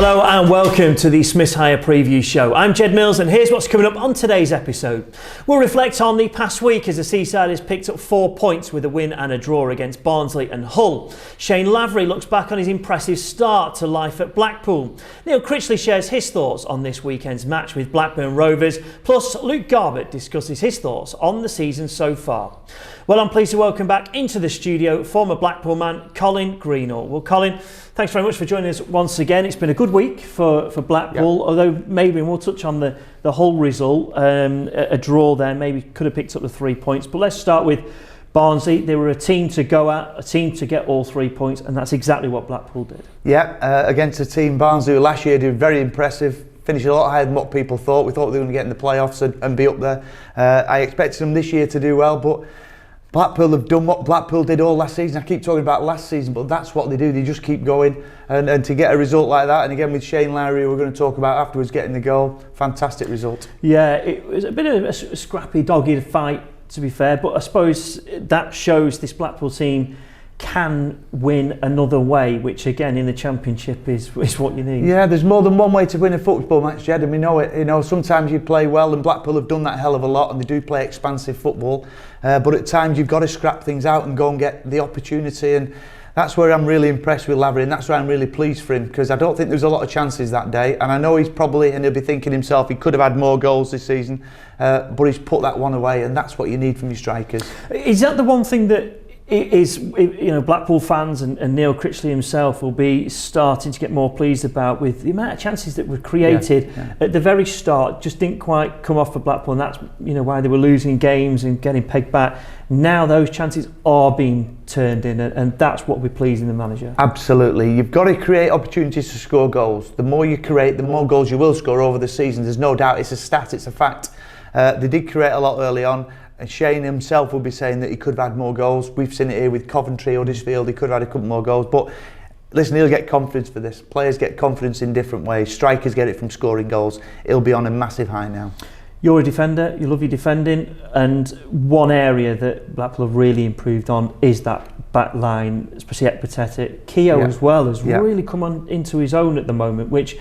Hello and welcome to the Smith's Hire Preview Show. I'm Jed Mills and here's what's coming up on today's episode. We'll reflect on the past week as the Seasiders picked up 4 points with a win and a draw against Barnsley and Hull. Shane Lavery looks back on his impressive start to life at Blackpool. Neil Critchley shares his thoughts on this weekend's match with Blackburn Rovers, plus Luke Garbett discusses his thoughts on the season so far. Well, I'm pleased to welcome back into the studio former Blackpool man Colin Greenall. Well, Colin, thanks very much for joining us once again. It's been a good week for Blackpool, although maybe, and we'll touch on the whole result, a draw there, maybe could have picked up the 3 points. But let's start with Barnsley. They were a team to go at, a team to get all 3 points, and that's exactly what Blackpool did. Yeah, against a team, Barnsley, who last year did very impressive. Finished a lot higher than what people thought. We thought they were going to get in the playoffs and be up there. I expected them this year to do well, but Blackpool have done what Blackpool did all last season. I keep talking about last season, but that's what they do. They just keep going, and to get a result like that, and again with Shane Lavery, who we're going to talk about afterwards, getting the goal, fantastic result. Yeah, it was a bit of a scrappy, dogged fight, to be fair, but I suppose that shows this Blackpool team can win another way, which again in the Championship is what you need. Yeah, there's more than one way to win a football match, Jed, and we know it. You know, sometimes you play well, and Blackpool have done that hell of a lot, and they do play expansive football. But at times you've got to scrap things out and go and get the opportunity, and that's where I'm really impressed with Lavery, and that's why I'm really pleased for him, because I don't think there was a lot of chances that day, and I know he's probably, and he'll be thinking himself, he could have had more goals this season, but he's put that one away, and that's what you need from your strikers. Is that the one thing that Blackpool fans and Neil Critchley himself will be starting to get more pleased about, with the amount of chances that were created at the very start? Just didn't quite come off for Blackpool, and that's why they were losing games and getting pegged back. Now those chances are being turned in, and that's what we're pleasing the manager. Absolutely, you've got to create opportunities to score goals. The more you create, the more goals you will score over the season. There's no doubt. It's a stat, it's a fact. They did create a lot early on. And Shane himself will be saying that he could have had more goals. We've seen it here with Coventry, Huddersfield. He could have had a couple more goals. But listen, he'll get confidence for this. Players get confidence in different ways. Strikers get it from scoring goals. He'll be on a massive high now. You're a defender. You love your defending. And one area that Blackpool have really improved on is that back line, especially Ekpatetic. Keogh as well has really come on into his own at the moment, which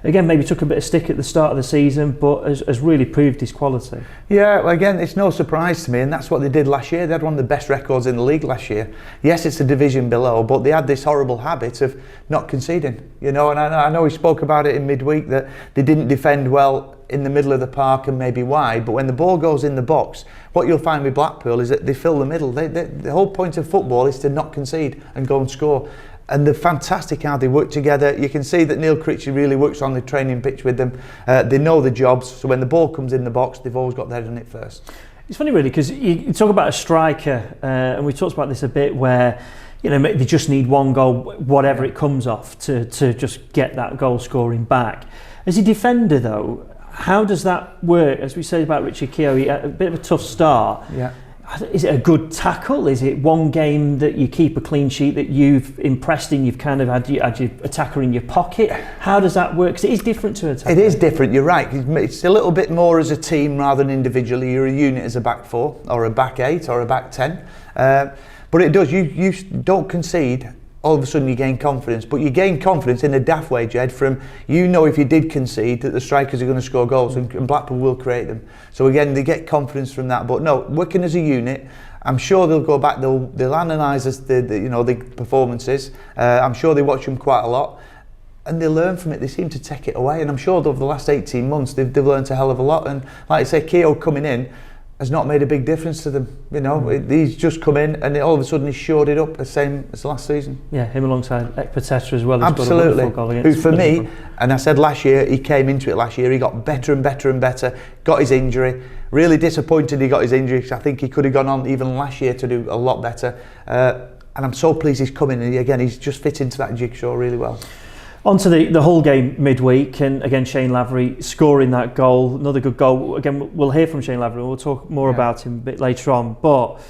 again maybe took a bit of stick at the start of the season, but has really proved his quality. Yeah, well, again, it's no surprise to me, and that's what they did last year. They had one of the best records in the league last year. Yes, it's a division below, but they had this horrible habit of not conceding. And I know we spoke about it in midweek, that they didn't defend well in the middle of the park and maybe wide, but when the ball goes in the box, what you'll find with Blackpool is that they fill the middle. The whole point of football is to not concede and go and score. And they're fantastic how they work together. You can see that Neil Critchley really works on the training pitch with them. They know the jobs, so when the ball comes in the box, they've always got their head on it first. It's funny really, because you talk about a striker, and we talked about this a bit, where they just need one goal, whatever it comes off, to just get that goal scoring back. As a defender though, how does that work? As we said about Richard Keogh, he had a bit of a tough start. Yeah. Is it a good tackle? Is it one game that you keep a clean sheet that you've impressed in? You've kind of had your attacker in your pocket. How does that work? Because it is different to attack. It is different. You're right. It's a little bit more as a team rather than individually. You're a unit as a back four, or a back eight, or a back 10. But it does. You don't concede. All of a sudden you gain confidence, but you gain confidence in a daft way, Jed, from if you did concede that the strikers are going to score goals, and Blackpool will create them. So again, they get confidence from that. But no, working as a unit, I'm sure they'll go back, they'll analyse the performances. I'm sure they watch them quite a lot, and they learn from it. They seem to take it away, and I'm sure over the last 18 months they've learned a hell of a lot. And like I say, Keogh coming in has not made a big difference to them. He's just come in, and all of a sudden he's shored it up the same as last season. Yeah, him alongside Ekpatetic as well. Absolutely. Who for me, and I said last year, he came into it last year, he got better and better and better, got his injury. Really disappointed he got his injury, because I think he could have gone on even last year to do a lot better. And I'm so pleased he's coming, and again, he's just fit into that jigsaw really well. On to the Hull game midweek, and again Shane Lavery scoring that goal, another good goal. Again, we'll hear from Shane Lavery, we'll talk more about him a bit later on. But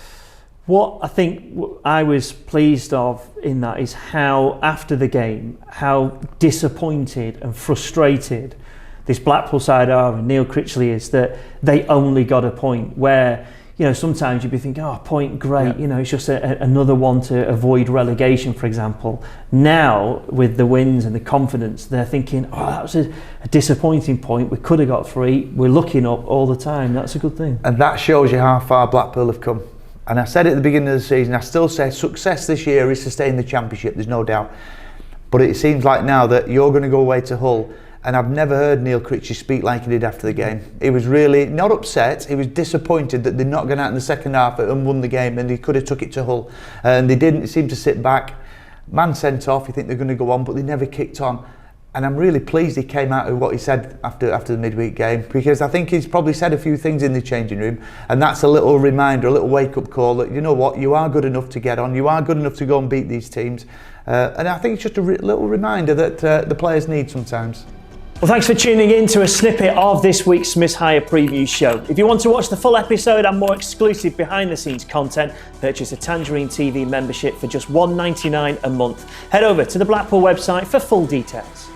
what I think I was pleased of in that is how, after the game, how disappointed and frustrated this Blackpool side are, and Neil Critchley is, that they only got a point, where you know, sometimes you'd be thinking, oh, point, great, you know, it's just another one to avoid relegation, for example. Now, with the wins and the confidence, they're thinking, oh, that was a disappointing point. We could have got 3. We're looking up all the time. That's a good thing. And that shows you how far Blackpool have come. And I said it at the beginning of the season, I still say success this year is to stay in the Championship, there's no doubt. But it seems like now that you're going to go away to Hull, and I've never heard Neil Critchley speak like he did after the game. He was really not upset, he was disappointed that they'd not gone out in the second half and won the game, and he could have took it to Hull. And they didn't, seem to sit back. Man sent off, you think they're going to go on, but they never kicked on. And I'm really pleased he came out with what he said after the midweek game, because I think he's probably said a few things in the changing room, and that's a little reminder, a little wake-up call that, you know what, you are good enough to get on, you are good enough to go and beat these teams. And I think it's just a little reminder that the players need sometimes. Well, thanks for tuning in to a snippet of this week's Smith's Hire Preview Show. If you want to watch the full episode and more exclusive behind-the-scenes content, purchase a Tangerine TV membership for just $1.99 a month. Head over to the Blackpool website for full details.